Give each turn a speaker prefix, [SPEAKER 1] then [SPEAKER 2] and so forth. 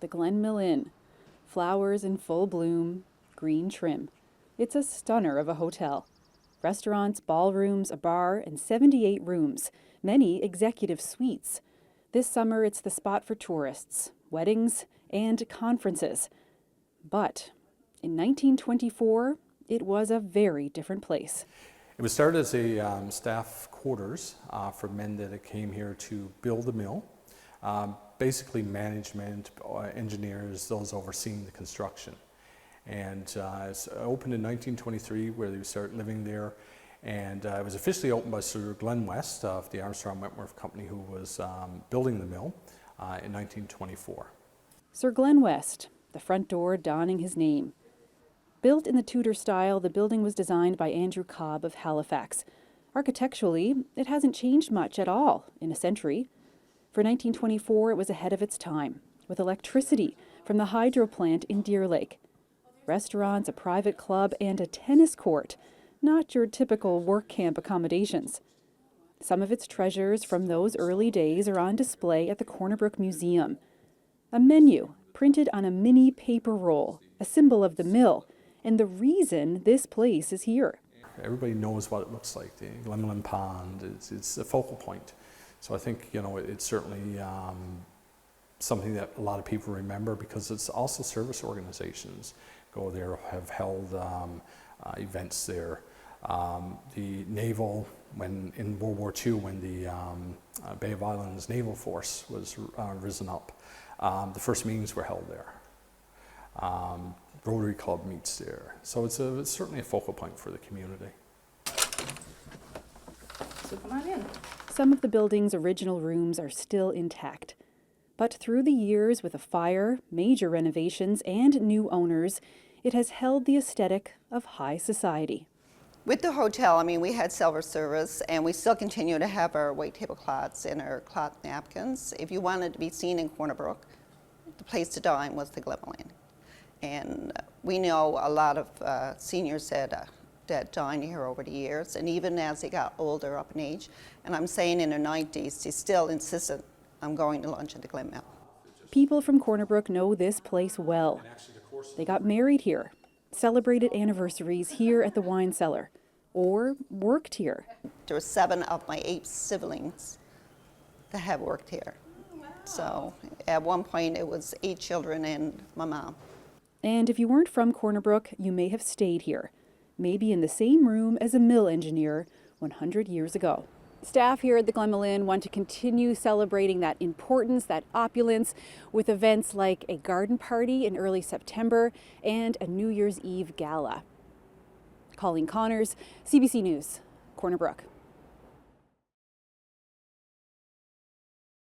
[SPEAKER 1] the Glynmill Inn. Flowers in full bloom, green trim. It's a stunner of a hotel. Restaurants, ballrooms, a bar, and 78 rooms, many executive suites. This summer, it's the spot for tourists, weddings, and conferences. But in 1924, it was a very different place.
[SPEAKER 2] It was started as a staff quarters for men that came here to build the mill. Basically management, engineers, those overseeing the construction. And it's opened in 1923 where they started living there. And it was officially opened by Sir Glen West of the Armstrong Wentworth Company, who was building the mill in 1924.
[SPEAKER 1] Sir Glen West, the front door donning his name. Built in the Tudor style, the building was designed by Andrew Cobb of Halifax. Architecturally, it hasn't changed much at all in a century. For 1924, it was ahead of its time, with electricity from the hydro plant in Deer Lake. Restaurants, a private club, and a tennis court, not your typical work camp accommodations. Some of its treasures from those early days are on display at the Corner Brook Museum. A menu printed on a mini paper roll, a symbol of the mill, and the reason this place is here.
[SPEAKER 2] Everybody knows what it looks like. The Glynmill Inn Pond, it's a focal point. So I think, it's certainly something that a lot of people remember, because it's also service organizations go there, have held events there. The naval, when in World War II, when the Bay of Islands Naval Force was risen up, the first meetings were held there. Rotary Club meets there. So it's certainly a focal point for the community.
[SPEAKER 1] So come on in. Some of the building's original rooms are still intact. But through the years, with a fire, major renovations, and new owners, it has held the aesthetic of high society.
[SPEAKER 3] With the hotel, we had silver service, and we still continue to have our white tablecloths and our cloth napkins. If you wanted to be seen in Corner Brook, the place to dine was the Glynmill Inn. And we know a lot of seniors that dined here over the years, and even as they got older up in age, and I'm saying in their 90s, they still insisted on going to lunch at the Glynmill.
[SPEAKER 1] People from Corner Brook know this place well. They got married here, celebrated anniversaries here at the wine cellar, or worked here.
[SPEAKER 3] There were 7 of my 8 siblings that have worked here. So at one point it was 8 children and my mom.
[SPEAKER 1] And if you weren't from Corner Brook, you may have stayed here, maybe in the same room as a mill engineer 100 years ago. Staff here at the Glynmill Inn want to continue celebrating that importance, that opulence, with events like a garden party in early September and a New Year's Eve gala. Colleen, CBC News, Corner Brook.